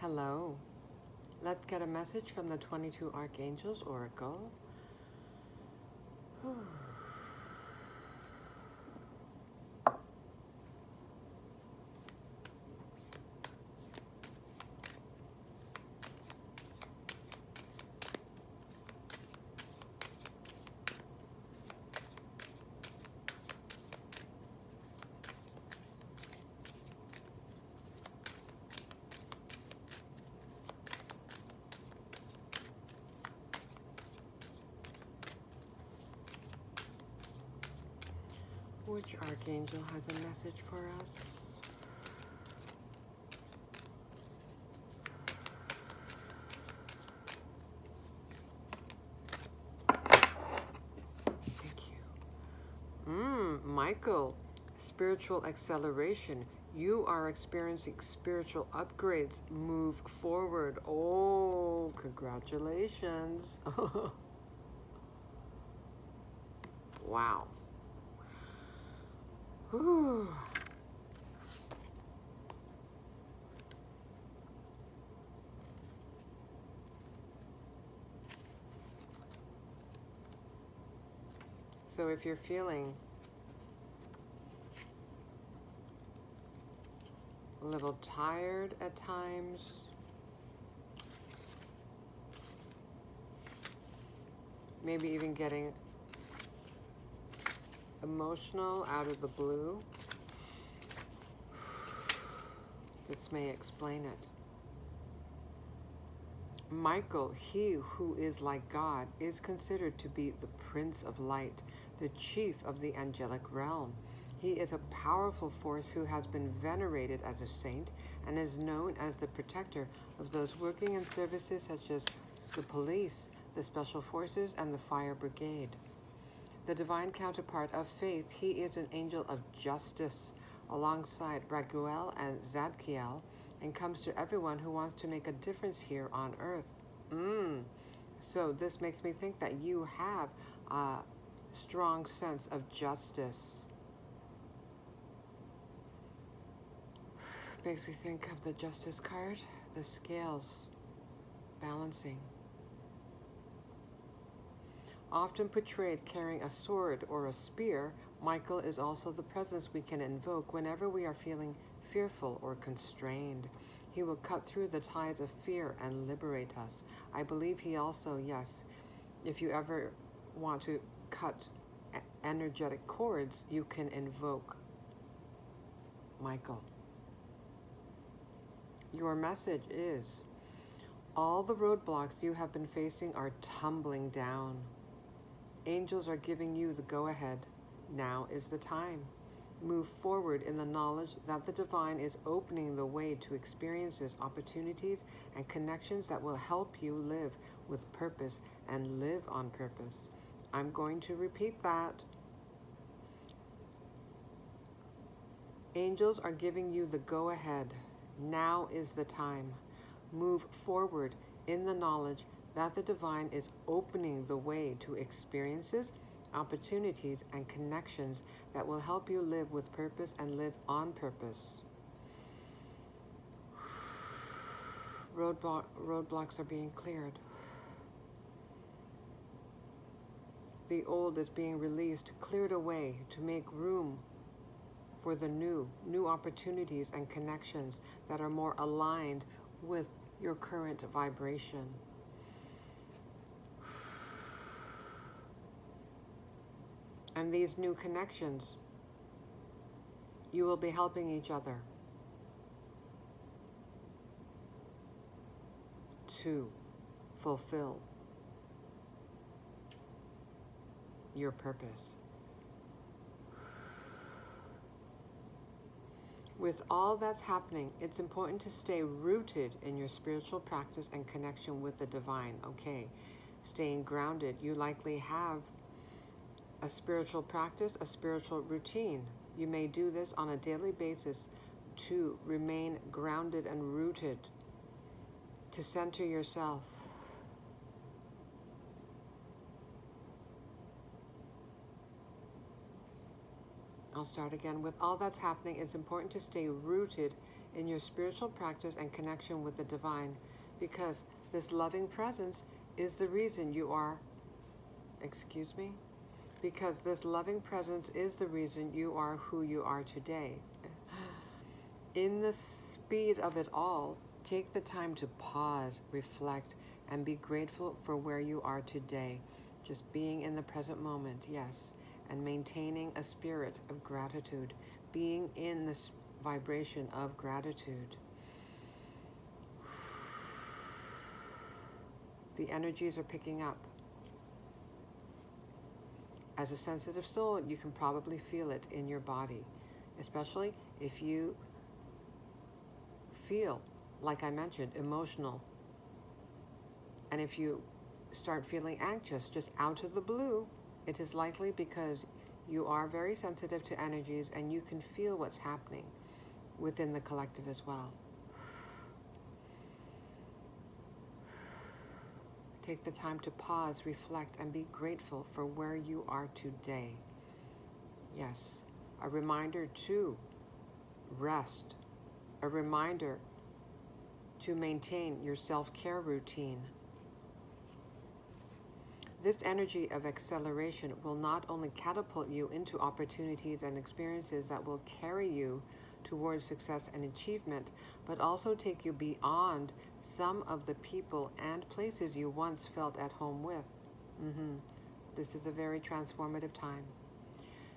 Hello. Let's get a message from the 22 Archangels Oracle. Which Archangel has a message for us? Thank you. Michael, spiritual acceleration. You are experiencing spiritual upgrades. Move forward. Oh, congratulations. Wow. Whew. So if you're feeling a little tired at times, maybe even getting emotional out of the blue, this may explain it. Michael, he who is like God, is considered to be the Prince of Light, the chief of the angelic realm. He is a powerful force who has been venerated as a saint and is known as the protector of those working in services such as the police, the special forces, and the fire brigade. The divine counterpart of Faith, he is an angel of justice alongside Raguel and Zadkiel, and comes to everyone who wants to make a difference here on earth. So this makes me think that you have a strong sense of justice. Makes me think of the Justice card, the scales balancing. Often portrayed carrying a sword or a spear, Michael is also the presence we can invoke whenever we are feeling fearful or constrained. He will cut through the ties of fear and liberate us. I believe he also, yes, if you ever want to cut energetic cords, you can invoke Michael. Your message is, all the roadblocks you have been facing are tumbling down. Angels are giving you the go-ahead. Now is the time. Move forward in the knowledge that the divine is opening the way to experiences, opportunities, and connections that will help you live with purpose and live on purpose. I'm going to repeat that. Angels are giving you the go-ahead. Now is the time. Move forward in the knowledge that the divine is opening the way to experiences, opportunities, and connections that will help you live with purpose and live on purpose. Roadblocks are being cleared. The old is being released, cleared away to make room for the new opportunities and connections that are more aligned with your current vibration. And these new connections, you will be helping each other to fulfill your purpose. With all that's happening, it's important to stay rooted in your spiritual practice and connection with the divine. Okay, staying grounded. You likely have a spiritual practice, a spiritual routine. You may do this on a daily basis to remain grounded and rooted, to center yourself. I'll start again. With all that's happening, it's important to stay rooted in your spiritual practice and connection with the divine, because this loving presence is the reason you are, because this loving presence is the reason you are who you are today. In the speed of it all, take the time to pause, reflect, and be grateful for where you are today. Just being in the present moment, yes, and maintaining a spirit of gratitude, being in this vibration of gratitude. The energies are picking up. As a sensitive soul, you can probably feel it in your body, especially if you feel, like I mentioned, emotional. And if you start feeling anxious just out of the blue, it is likely because you are very sensitive to energies and you can feel what's happening within the collective as well. Take the time to pause, reflect, and be grateful for where you are today. Yes, a reminder to rest, a reminder to maintain your self-care routine. This energy of acceleration will not only catapult you into opportunities and experiences that will carry you towards success and achievement, but also take you beyond some of the people and places you once felt at home with. This is a very transformative time.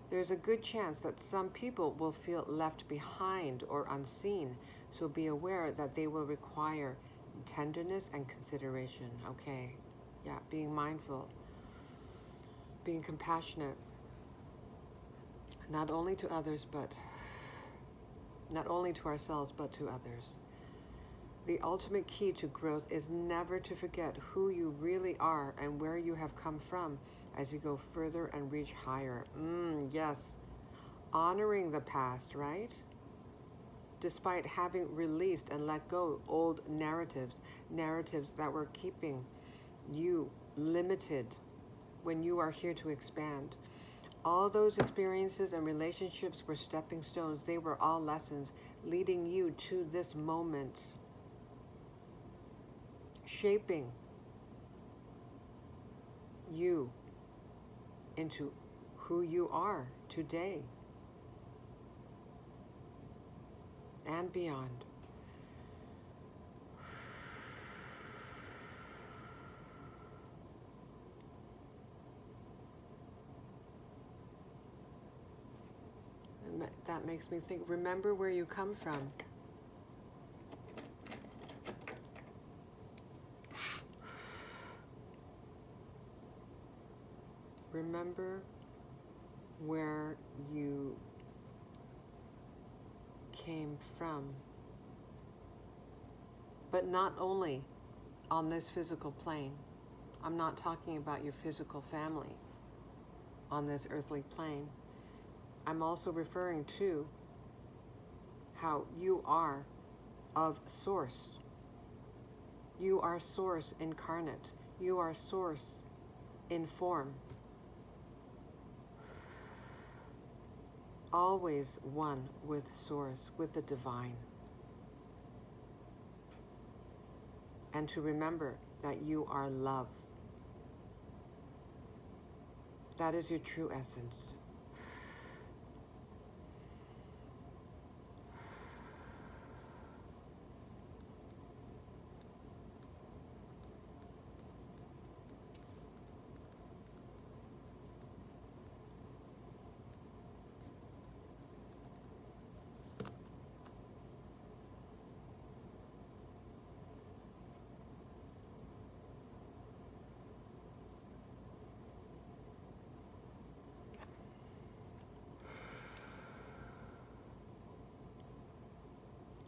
There's a good chance that some people will feel left behind or unseen, so be aware that they will require tenderness and consideration, okay? Yeah, being mindful, being compassionate, not only to others, but not only to ourselves, but to others. The ultimate key to growth is never to forget who you really are and where you have come from as you go further and reach higher. Yes, honoring the past, right? Despite having released and let go old narratives that were keeping you limited when you are here to expand. All those experiences and relationships were stepping stones. They were all lessons leading you to this moment, shaping you into who you are today and beyond. That makes me think, remember where you come from. Remember where you came from. But not only on this physical plane. I'm not talking about your physical family on this earthly plane. I'm also referring to how you are of source. You are source incarnate. You are source in form. Always one with source, with the divine. And to remember that you are love. That is your true essence.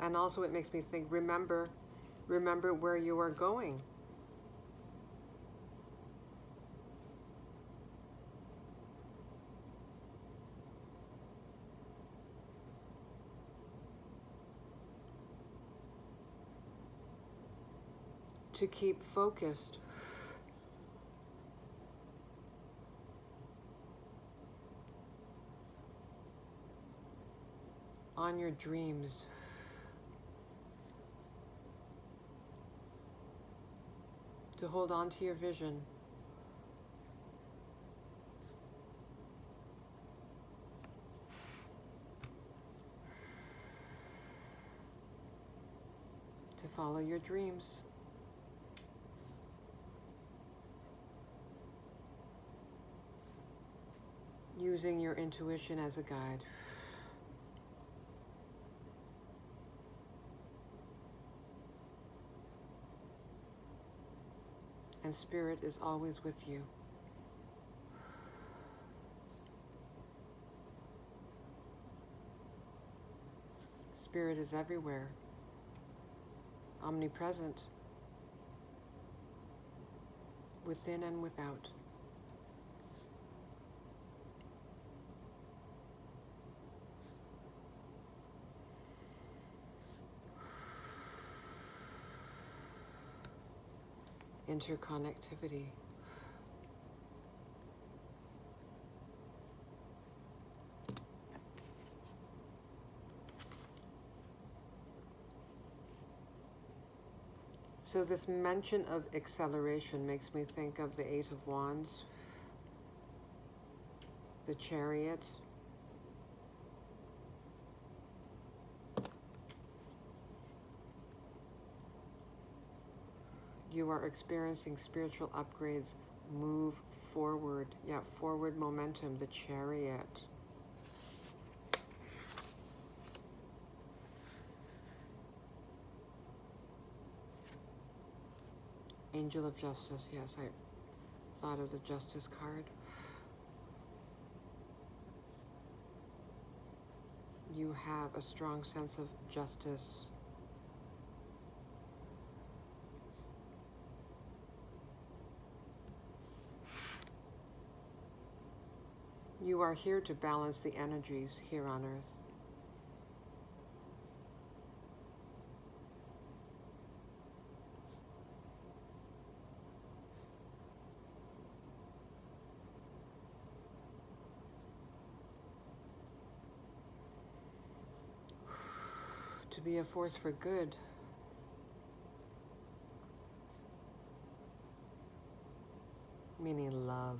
And also it makes me think, remember where you are going. To keep focused. On your dreams. to hold on to your vision. To follow your dreams. Using your intuition as a guide. And Spirit is always with you. Spirit is everywhere, omnipresent, within and without. Interconnectivity. So this mention of acceleration makes me think of the Eight of Wands, the Chariot, you are experiencing spiritual upgrades. Move forward. Yeah, forward momentum, the Chariot. Angel of Justice. Yes, I thought of the Justice card. You have a strong sense of justice. You are here to balance the energies here on Earth. To be a force for good. Meaning love.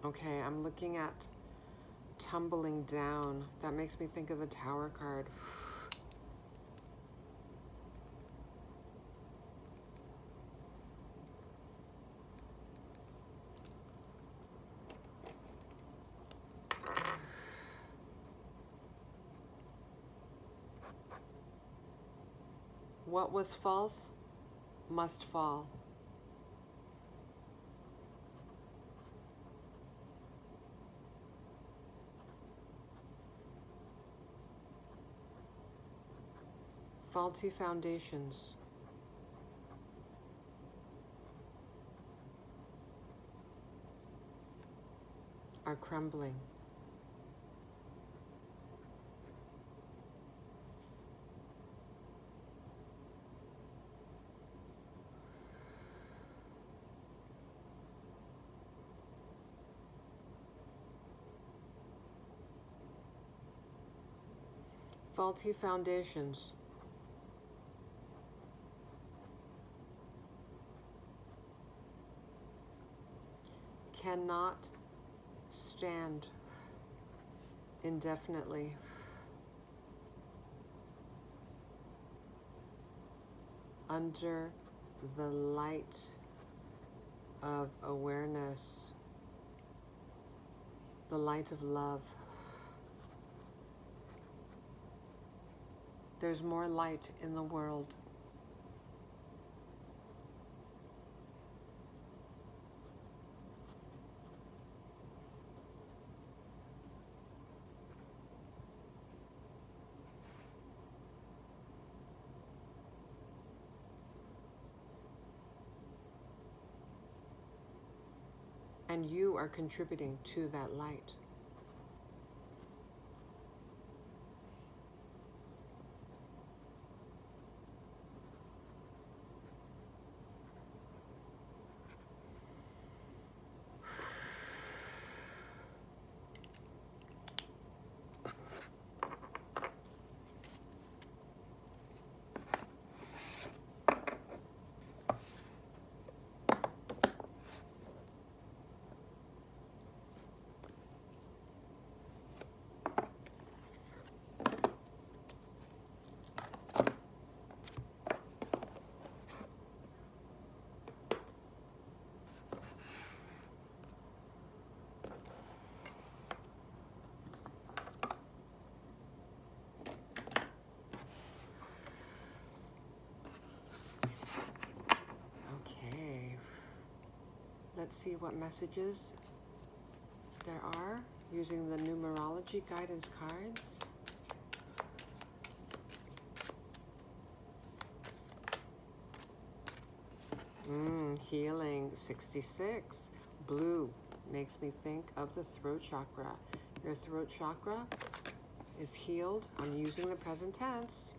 Okay, I'm looking at tumbling down. That makes me think of the Tower card. What was false must fall. Faulty foundations are crumbling. Faulty foundations cannot stand indefinitely. Under the light of awareness, the light of love. There's more light in the world. And you are contributing to that light. Okay. Let's see what messages there are using the numerology guidance cards. Healing 66. Blue makes me think of the throat chakra. Your throat chakra is healed. I'm using the present tense.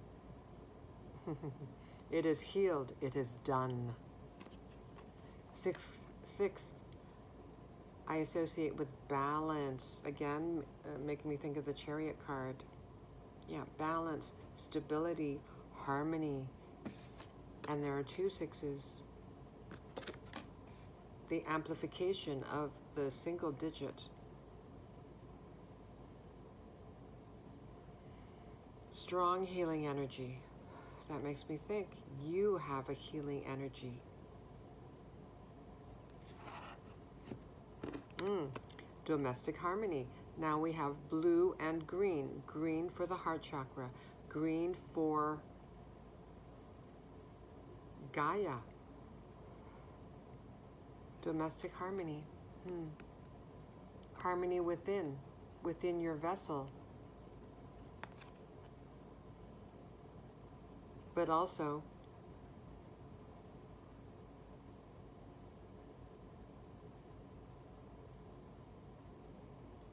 It is healed. It is done. Six, I associate with balance. Again, making me think of the Chariot card. Yeah, balance, stability, harmony. And there are 2 sixes. The amplification of the single digit. Strong healing energy. That makes me think you have a healing energy. Domestic harmony. Now we have blue and green. Green for the heart chakra. Green for Gaia. Domestic harmony. Harmony within your vessel. But also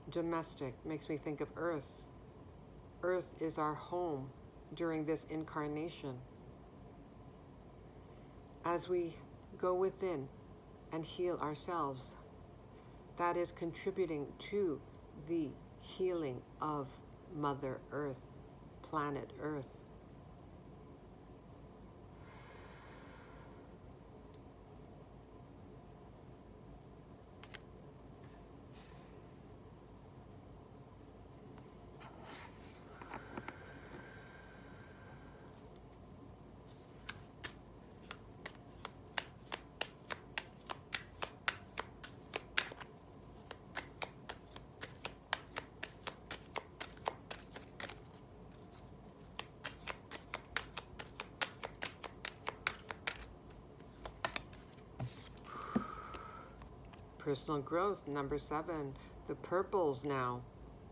domestic makes me think of Earth. Earth is our home during this incarnation. As we go within and heal ourselves, that is contributing to the healing of Mother Earth, planet Earth. Personal growth, number 7. The purples now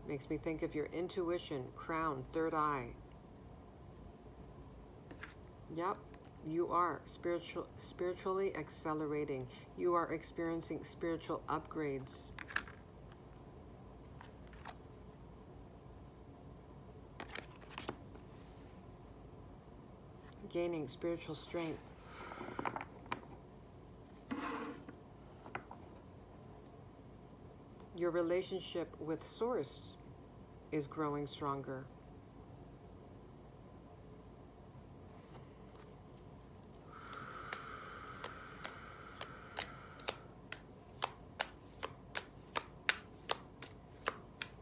makes me think of your intuition, crown, third eye. Yep, you are spiritually accelerating. You are experiencing spiritual upgrades. Gaining spiritual strength. Your relationship with Source is growing stronger.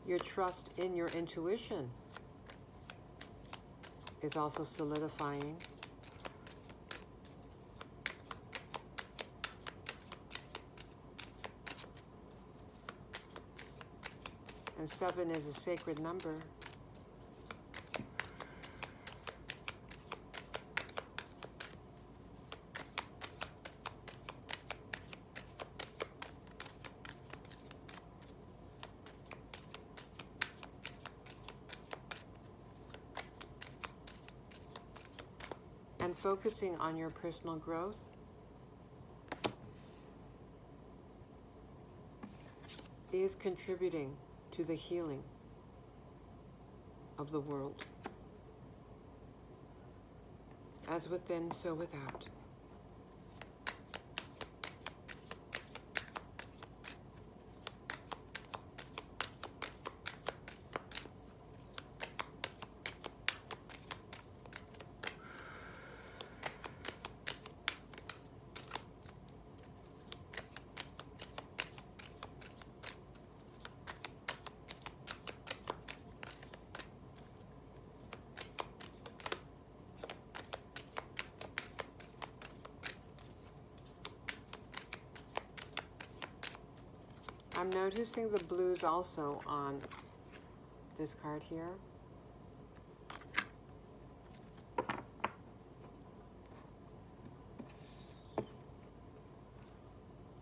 Your trust in your intuition is also solidifying. And 7 is a sacred number. And focusing on your personal growth is contributing to the healing of the world. As within, so without. I'm noticing the blues also on this card here.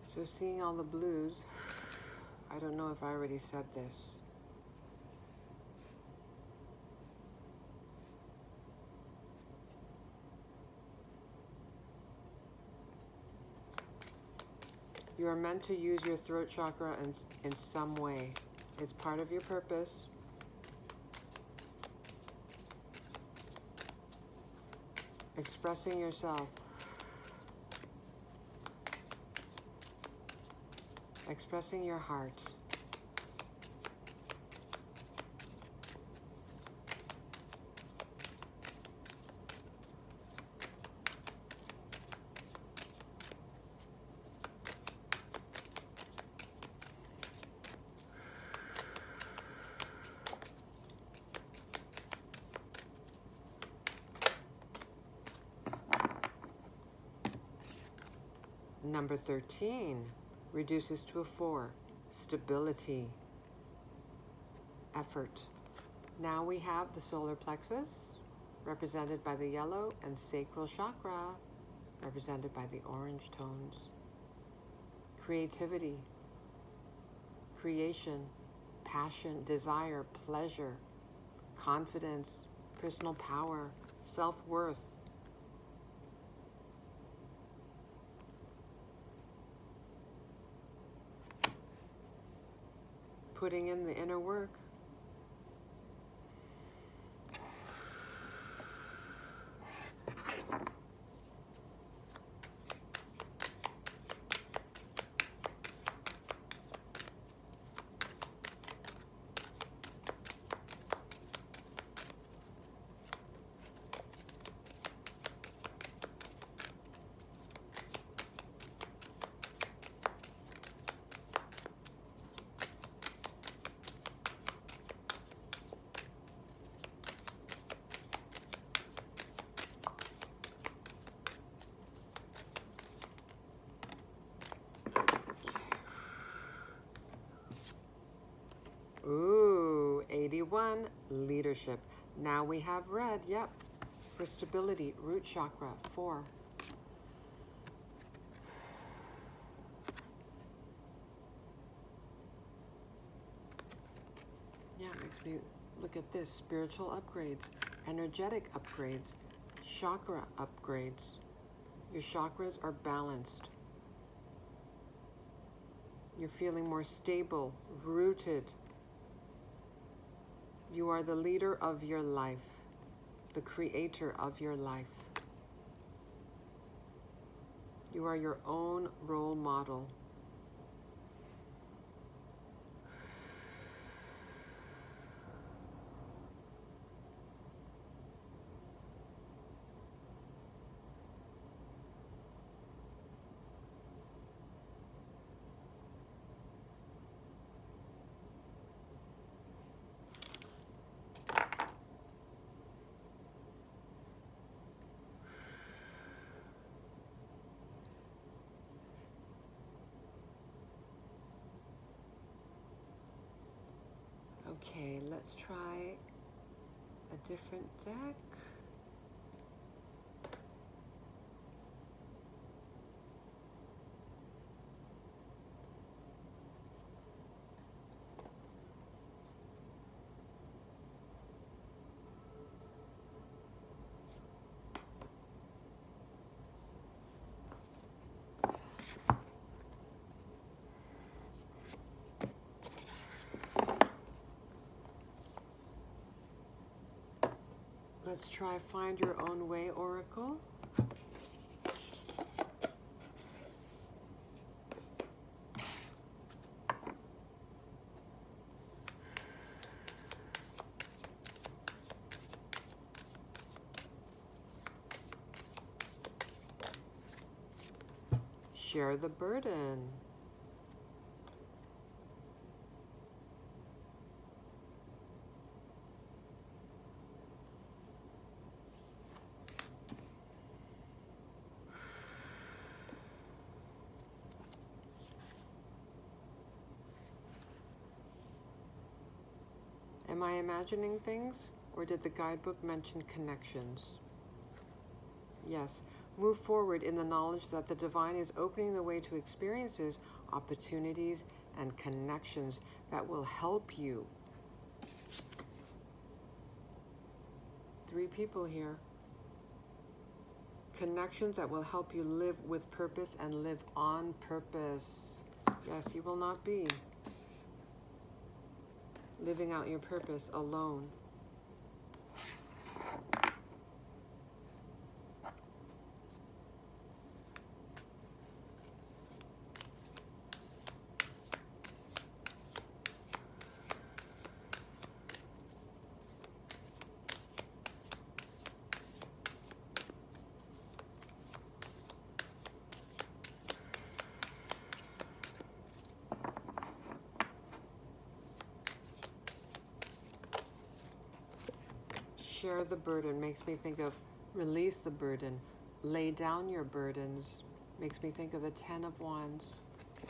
So seeing all the blues, I don't know if I already said this. You are meant to use your throat chakra in some way. It's part of your purpose. Expressing yourself. Expressing your heart. Number 13 reduces to a 4. Stability. Effort. Now we have the solar plexus, represented by the yellow, and sacral chakra, represented by the orange tones. Creativity. Creation. Passion. Desire. Pleasure. Confidence. Personal power. Self-worth. Putting in the inner work. Ooh, 81, leadership. Now we have red, yep, for stability, root chakra, 4. Yeah, it makes me look at this. Spiritual upgrades, energetic upgrades, chakra upgrades. Your chakras are balanced. You're feeling more stable, rooted. You are the leader of your life, the creator of your life. You are your own role model. Okay, let's try a different deck. Let's try Find Your Own Way, Oracle. Share the burden. Am I imagining things, or did the guidebook mention connections? Yes. Move forward in the knowledge that the divine is opening the way to experiences, opportunities, and connections that will help you. 3 people here. Connections that will help you live with purpose and live on purpose. Yes, you will not be living out your purpose alone. Share the burden makes me think of release the burden. Lay down your burdens makes me think of the 10 of Wands.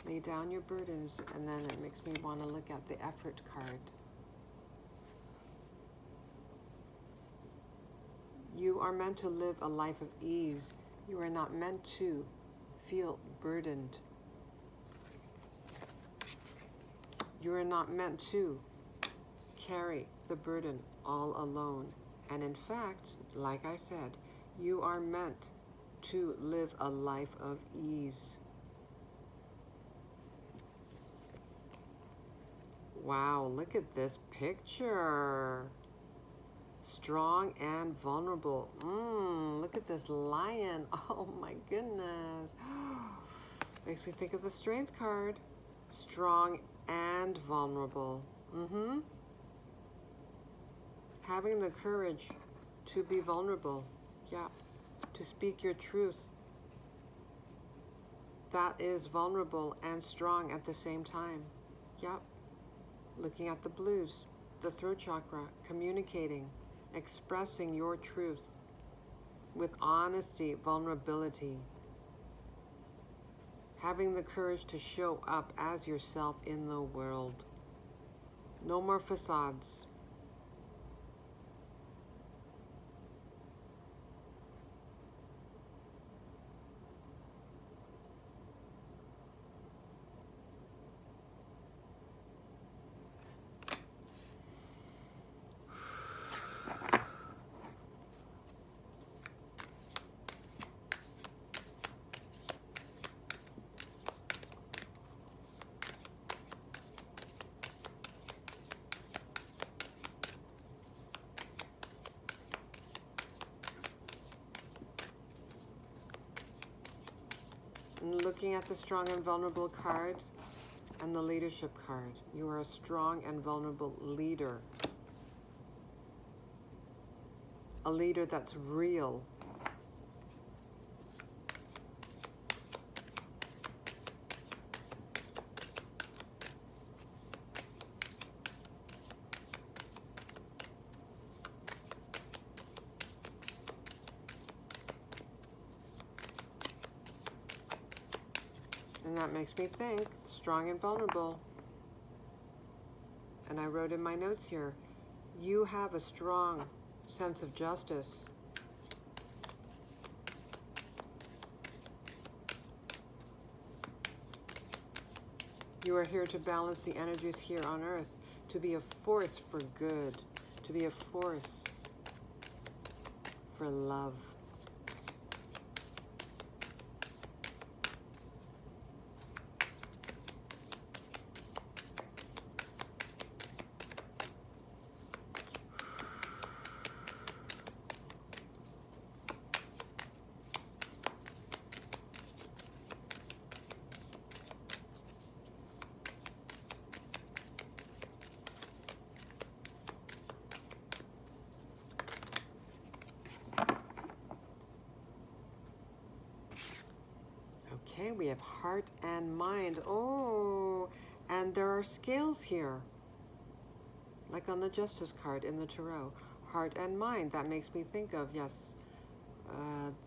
Lay down your burdens, and then it makes me want to look at the effort card. You are meant to live a life of ease. You are not meant to feel burdened. You are not meant to carry the burden all alone. And in fact, like I said, you are meant to live a life of ease. Wow, look at this picture. Strong and vulnerable. Look at this lion. Oh my goodness. Makes me think of the Strength card. Strong and vulnerable. Having the courage to be vulnerable. Yeah. To speak your truth. That is vulnerable and strong at the same time. Yeah. Looking at the blues, the throat chakra, communicating, expressing your truth with honesty, vulnerability. Having the courage to show up as yourself in the world. No more facades. And looking at the strong and vulnerable card and the leadership card, you are a strong and vulnerable leader. A leader that's real. And that makes me think, strong and vulnerable. And I wrote in my notes here, you have a strong sense of justice. You are here to balance the energies here on earth, to be a force for good, to be a force for love. Okay, we have heart and mind. Oh, and there are scales here, like on the Justice card in the Tarot. Heart and mind, that makes me think of, yes,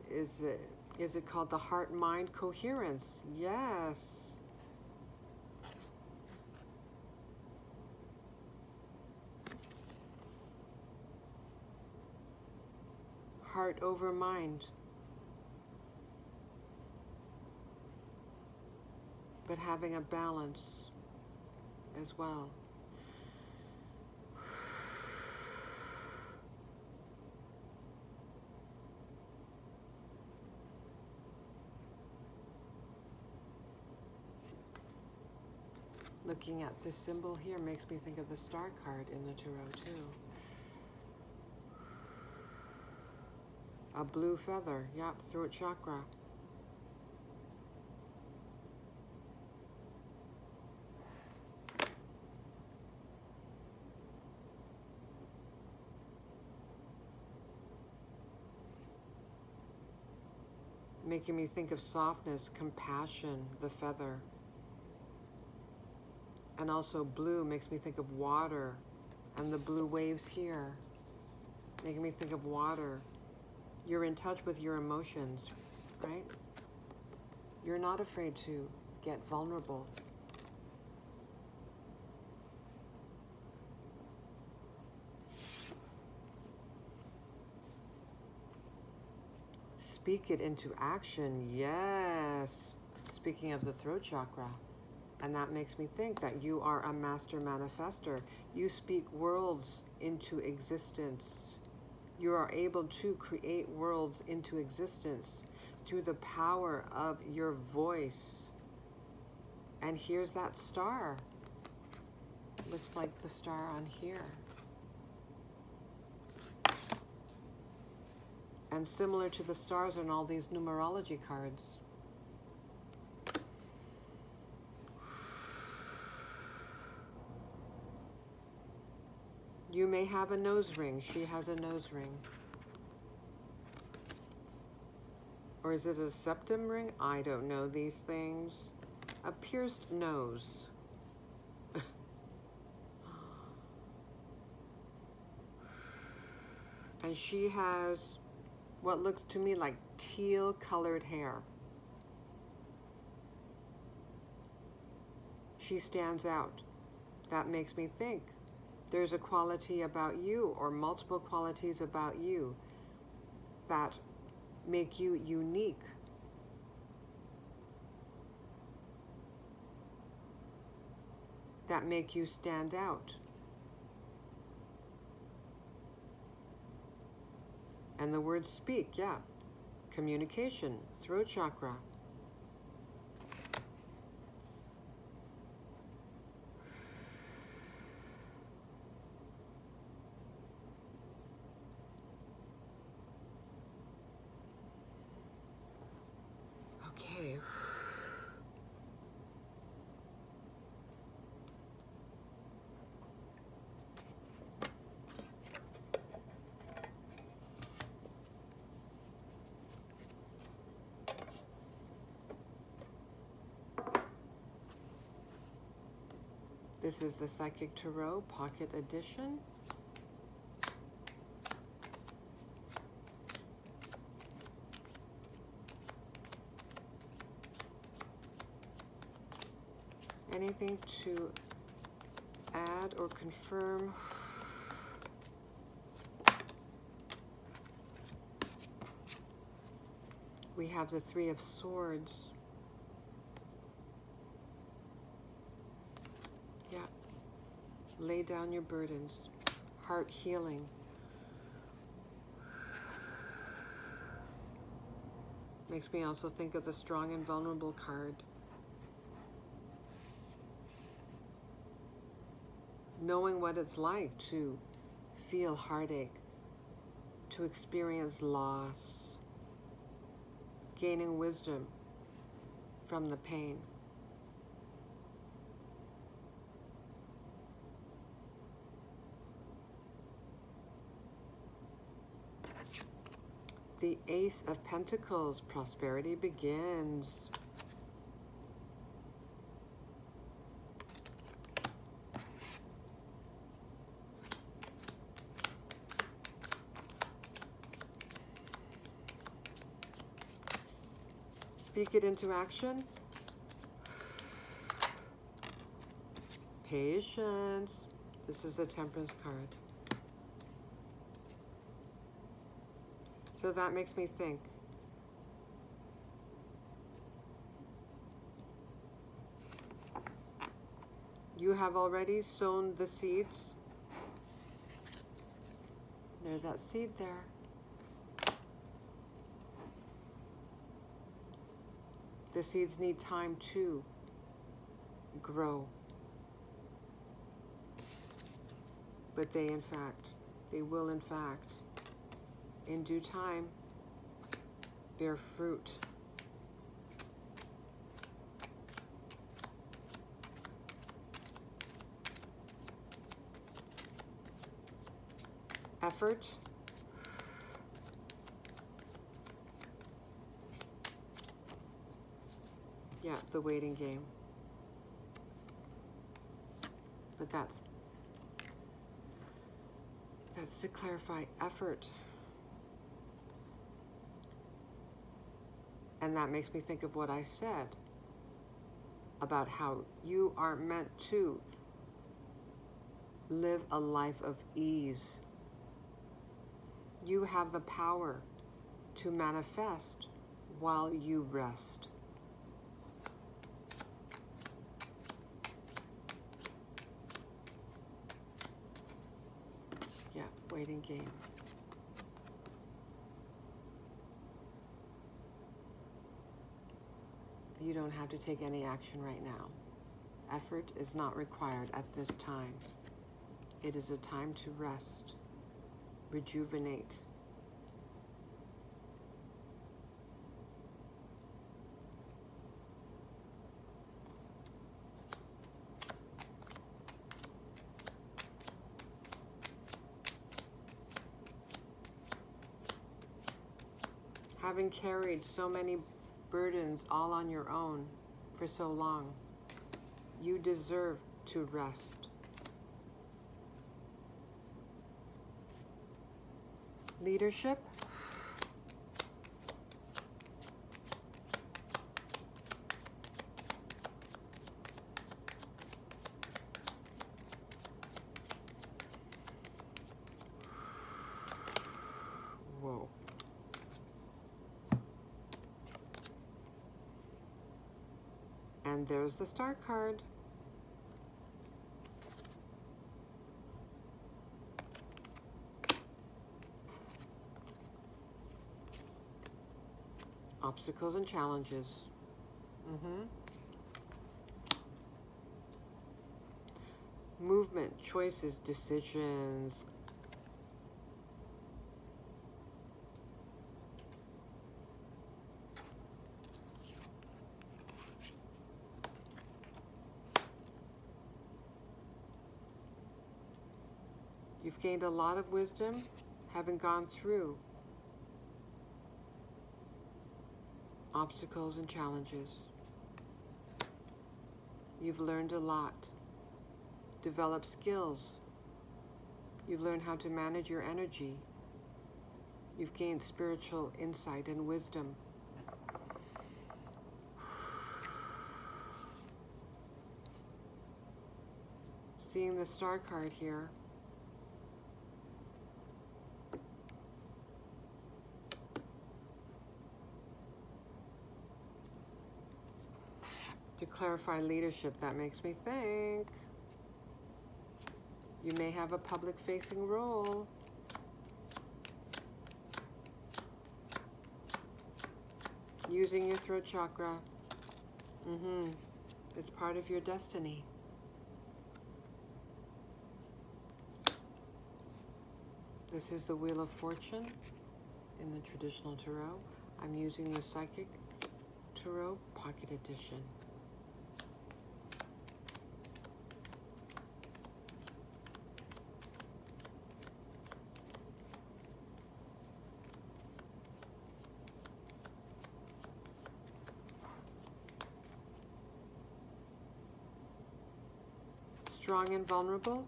is it called the heart-mind coherence? Yes. Heart over mind. But having a balance as well. Looking at this symbol here makes me think of the star card in the Tarot too. A blue feather, yep, throat chakra. Making me think of softness, compassion, the feather. And also blue makes me think of water and the blue waves here. Making me think of water. You're in touch with your emotions, right? You're not afraid to get vulnerable. Speak it into action, yes. Speaking of the throat chakra. And that makes me think that you are a master manifester. You speak worlds into existence. You are able to create worlds into existence through the power of your voice. And here's that star. Looks like the star on here. And similar to the stars on all these numerology cards. You may have a nose ring. She has a nose ring. Or is it a septum ring? I don't know these things. A pierced nose. And she has what looks to me like teal colored hair. She stands out. That makes me think there's a quality about you or multiple qualities about you that make you unique. That make you stand out. And the word speak, yeah. Communication, throat chakra. Okay. This is the Psychic Tarot Pocket Edition. Anything to add or confirm? We have the Three of Swords. Yeah. Lay down your burdens. Heart healing. Makes me also think of the Strong and Vulnerable card. Knowing what it's like to feel heartache, to experience loss, gaining wisdom from the pain. The Ace of Pentacles, prosperity begins. speak it into action. Patience. This is the Temperance card. So that makes me think. You have already sown the seeds. There's that seed there. The seeds need time to grow. But they will in fact, in due time, bear fruit. Effort. Yeah, the waiting game. But that's to clarify effort. And that makes me think of what I said about how you are meant to live a life of ease. You have the power to manifest while you rest. Yeah, waiting game. You don't have to take any action right now. Effort is not required at this time. It is a time to rest, rejuvenate. Having carried so many burdens all on your own for so long, you deserve to rest. Leadership. Whoa. And there's the Star card. Obstacles and challenges. Movement, choices, decisions. You've gained a lot of wisdom, having gone through obstacles and challenges. You've learned a lot, developed skills. You've learned how to manage your energy. You've gained spiritual insight and wisdom. Seeing the Star card here, to clarify leadership, that makes me think you may have a public-facing role. Using your throat chakra. It's part of your destiny. This is the Wheel of Fortune in the traditional tarot. I'm using the Psychic Tarot Pocket Edition. Strong and vulnerable.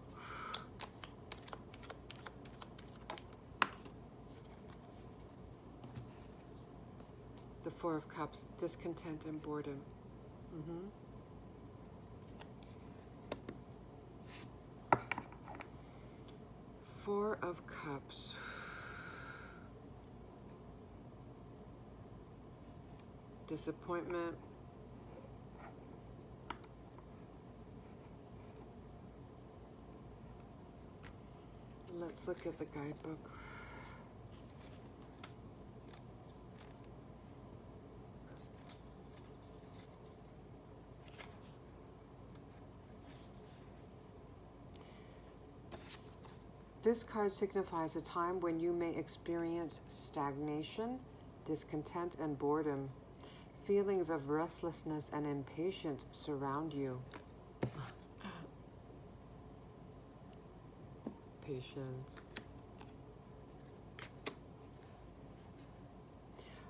The Four of Cups, discontent and boredom. Four of Cups. Disappointment. Let's look at the guidebook. This card signifies a time when you may experience stagnation, discontent, and boredom. Feelings of restlessness and impatience surround you. Patience.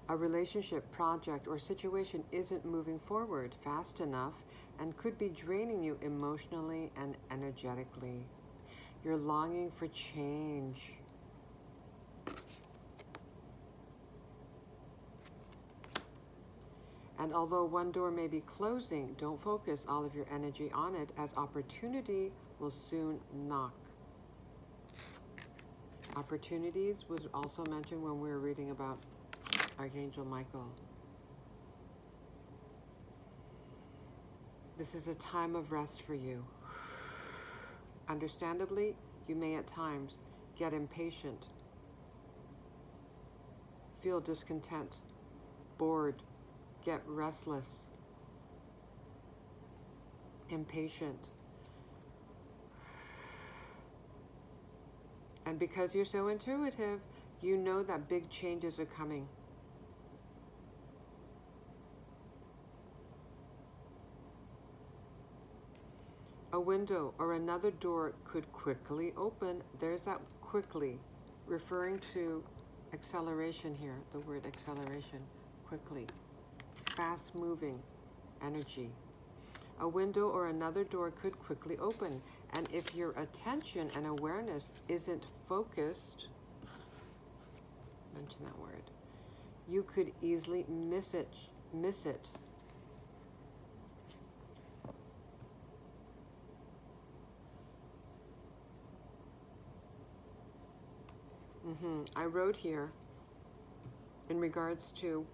A relationship, project, or situation isn't moving forward fast enough and could be draining you emotionally and energetically. You're longing for change. And although one door may be closing, don't focus all of your energy on it, as opportunity will soon knock. Opportunities was also mentioned when we were reading about Archangel Michael. This is a time of rest for you. Understandably, you may at times get impatient, feel discontent, bored, get restless, impatient. And because you're so intuitive, you know that big changes are coming. A window or another door could quickly open. There's that quickly, referring to acceleration here, the word acceleration, quickly, fast moving energy. A window or another door could quickly open, and if your attention and awareness isn't focused, mention that word, you could easily miss it. I wrote here in regards to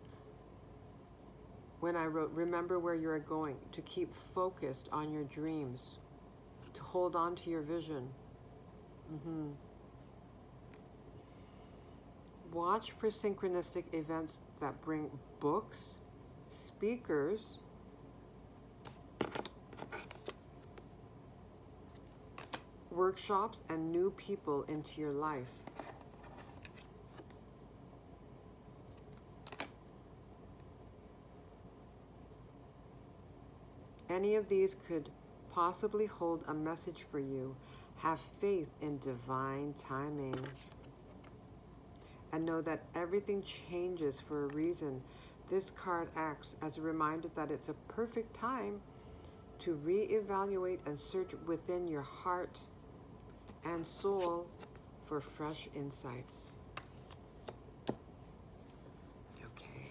when I wrote, remember where you're going, to keep focused on your dreams, to hold on to your vision. Watch for synchronistic events that bring books, speakers, workshops, and new people into your life. Any of these could possibly hold a message for you. Have faith in divine timing. And know that everything changes for a reason. This card acts as a reminder that it's a perfect time to reevaluate and search within your heart and soul for fresh insights. Okay.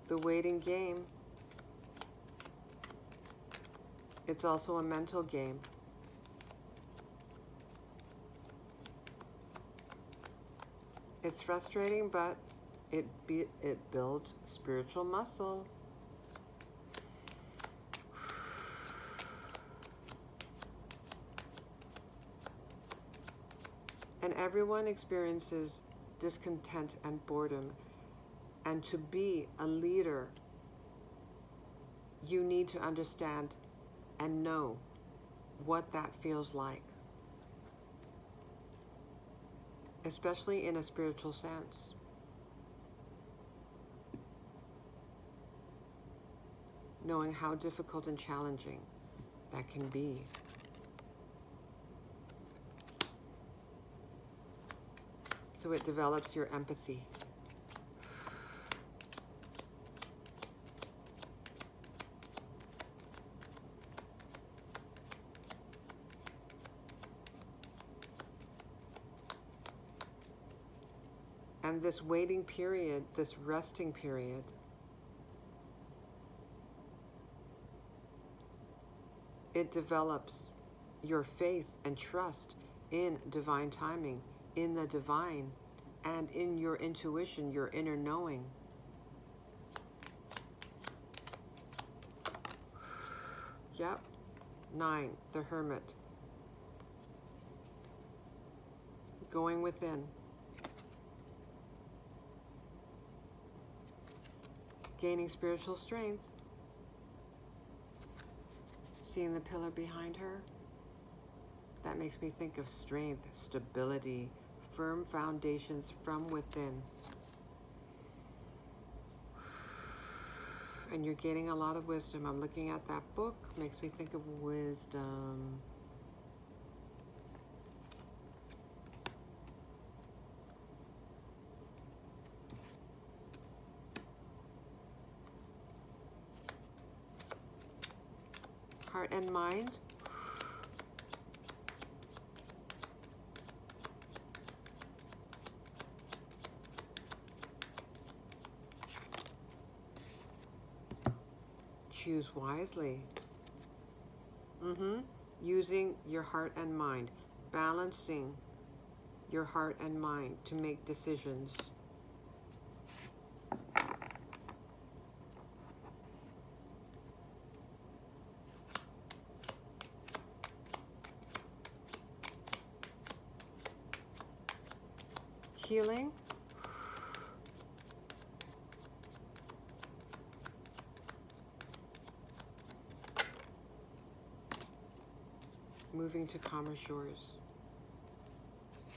The waiting game. It's also a mental game. It's frustrating, but it builds spiritual muscle. And everyone experiences discontent and boredom. And to be a leader, you need to understand and know what that feels like, especially in a spiritual sense. Knowing how difficult and challenging that can be. So it develops your empathy. And this waiting period, this resting period, it develops your faith and trust in divine timing, in the divine, and in your intuition, your inner knowing. Yep. 9, the Hermit. Going within. Gaining spiritual strength. Seeing the pillar behind her. That makes me think of strength, stability, firm foundations from within. And you're gaining a lot of wisdom. I'm looking at that book. Makes me think of wisdom. Heart and mind. Choose wisely. Using your heart and mind. Balancing your heart and mind to make decisions. Healing. Moving to calmer shores.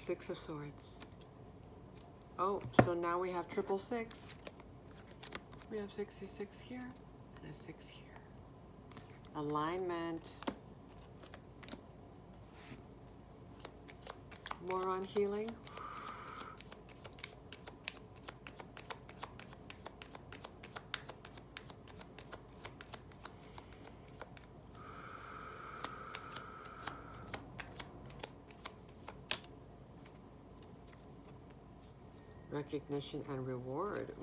6 of Swords. Oh, so now we have 666. We have 66 here and a 6 here. Alignment. More on healing. Recognition and reward.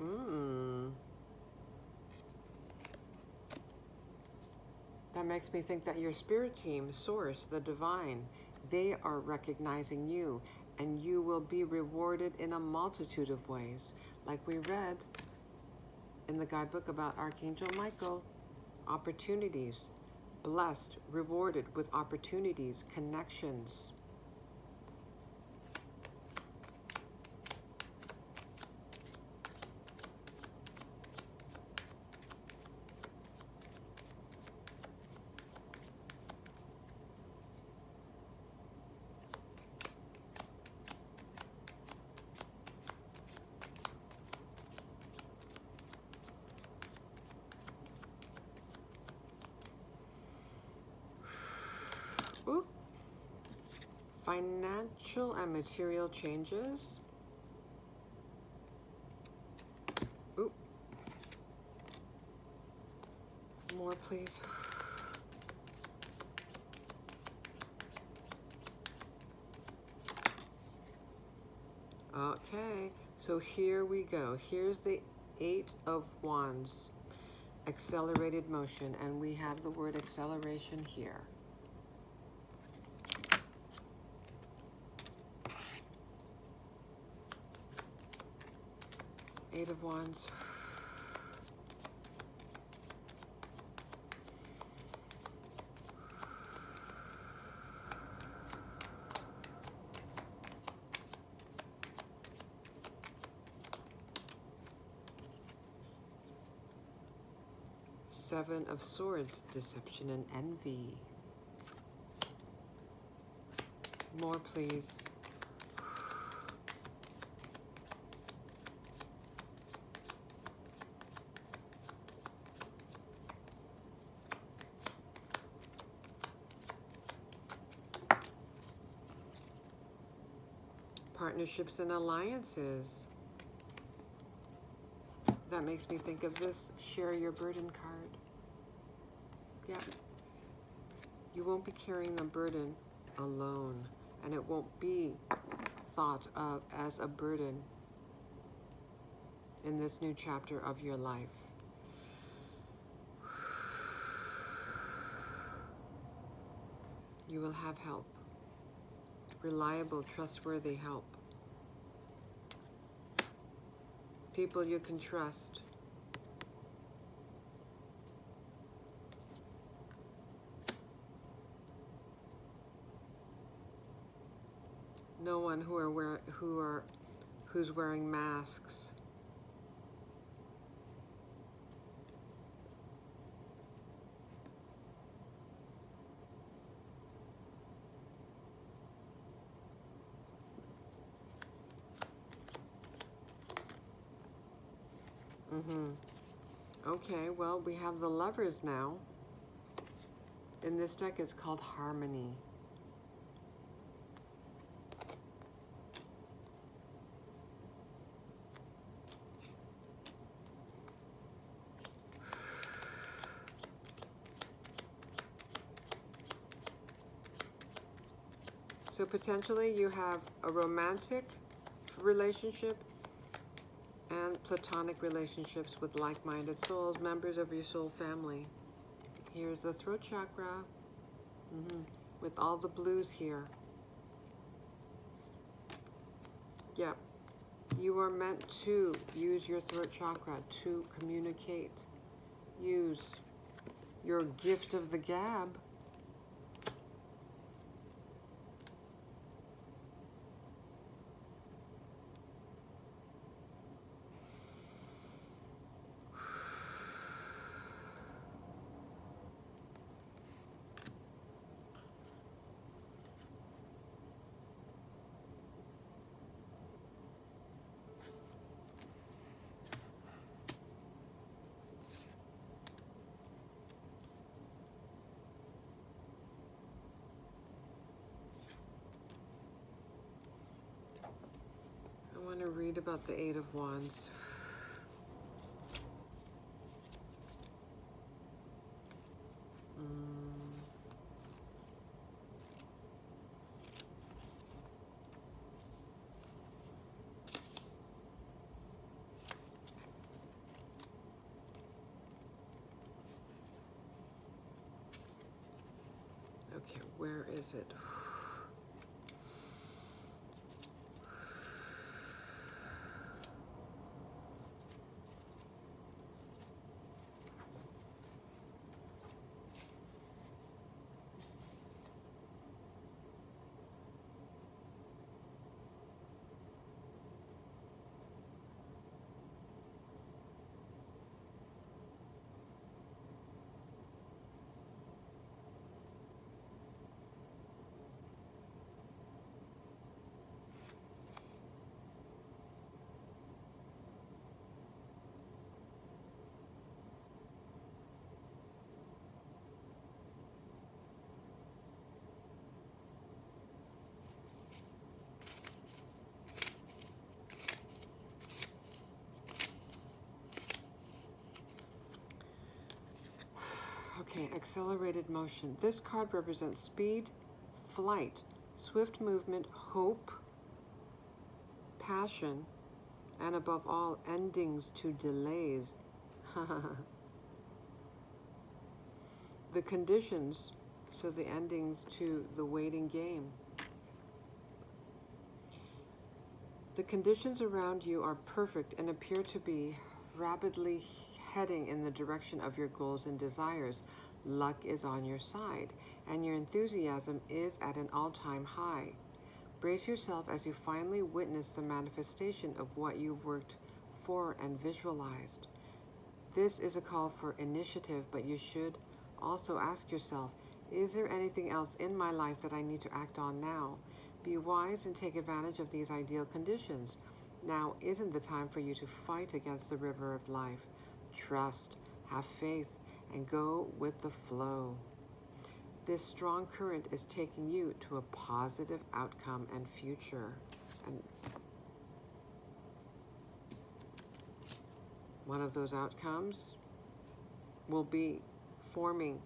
That makes me think that your spirit team, Source, the divine, they are recognizing you, and you will be rewarded in a multitude of ways. Like we read in the guidebook about Archangel Michael. Opportunities. Blessed, rewarded with opportunities, connections. Ooh. Financial and material changes. Ooh. More, please. Okay, so here we go. Here's the 8 of Wands. Accelerated motion, and we have the word acceleration here. Eight of Wands. Seven of Swords, deception and envy. More, please. partnerships and alliances. That makes me think of this share your burden card. Yeah. You won't be carrying the burden alone, and it won't be thought of as a burden in this new chapter of your life. You will have help. Reliable, trustworthy help. People you can trust. No one who's wearing masks. Okay, well, we have the Lovers now. In this deck, it's called Harmony. So potentially you have a romantic relationship and platonic relationships with like-minded souls, members of your soul family. Here's the throat chakra, with all the blues here. Yep, you are meant to use your throat chakra to communicate. Use your gift of the gab. I want to read about the Eight of Wands. Okay, where is it? Okay, accelerated motion. This card represents speed, flight, swift movement, hope, passion, and above all, endings to delays. The conditions, so the endings to the waiting game. The conditions around you are perfect and appear to be rapidly heading in the direction of your goals and desires. Luck is on your side, and your enthusiasm is at an all-time high. Brace yourself as you finally witness the manifestation of what you've worked for and visualized. This is a call for initiative, but you should also ask yourself, is there anything else in my life that I need to act on now? Be wise and take advantage of these ideal conditions. Now isn't the time for you to fight against the river of life. Trust, have faith, and go with the flow. This strong current is taking you to a positive outcome and future. And one of those outcomes will be forming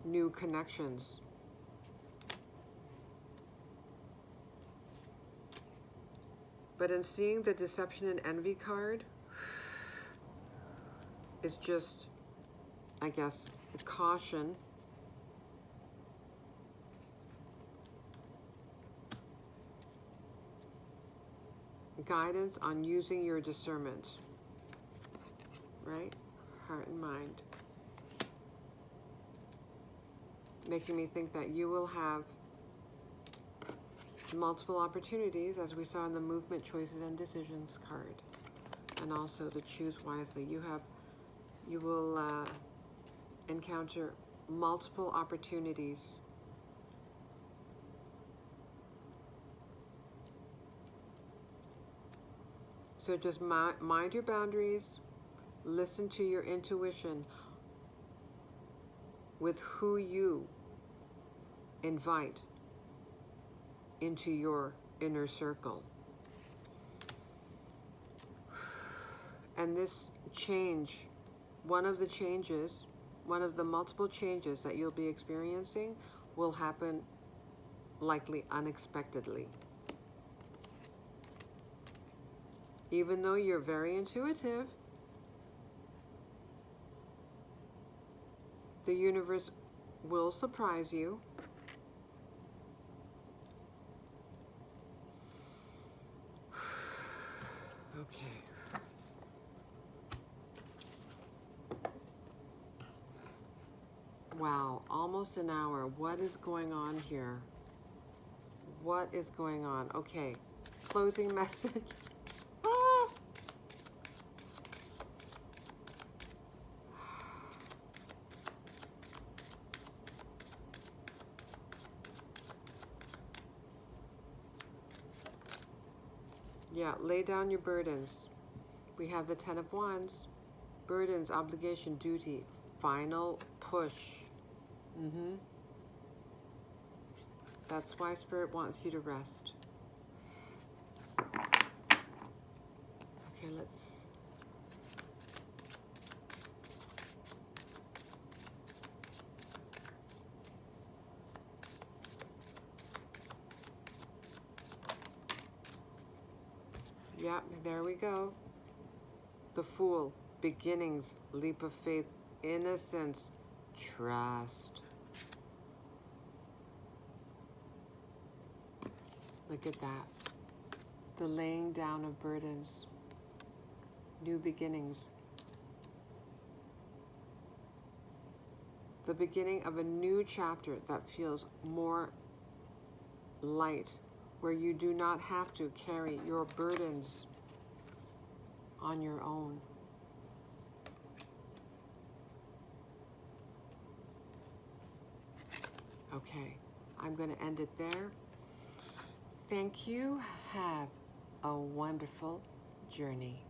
new connections. But in seeing the deception and envy card, it's just, I guess, caution. Guidance on using your discernment, right? Heart and mind. Making me think that you will have multiple opportunities, as we saw in the movement, choices, and decisions card. And also to choose wisely. You will encounter multiple opportunities. So just mind your boundaries, listen to your intuition with who you invite into your inner circle. And this change, one of the multiple changes that you'll be experiencing will happen likely unexpectedly. Even though you're very intuitive, the universe will surprise you. Okay. Wow, almost an hour. What is going on here? What is going on? Okay, closing message. Ah! Yeah, lay down your burdens. We have the 10 of Wands. Burdens, obligation, duty, final push. That's why Spirit wants you to rest. Okay, let's... Yeah, there we go. The Fool, beginnings, leap of faith, innocence, trust. Look at that. The laying down of burdens, new beginnings. The beginning of a new chapter that feels more light, where you do not have to carry your burdens on your own. Okay, I'm going to end it there. Thank you. Have a wonderful journey.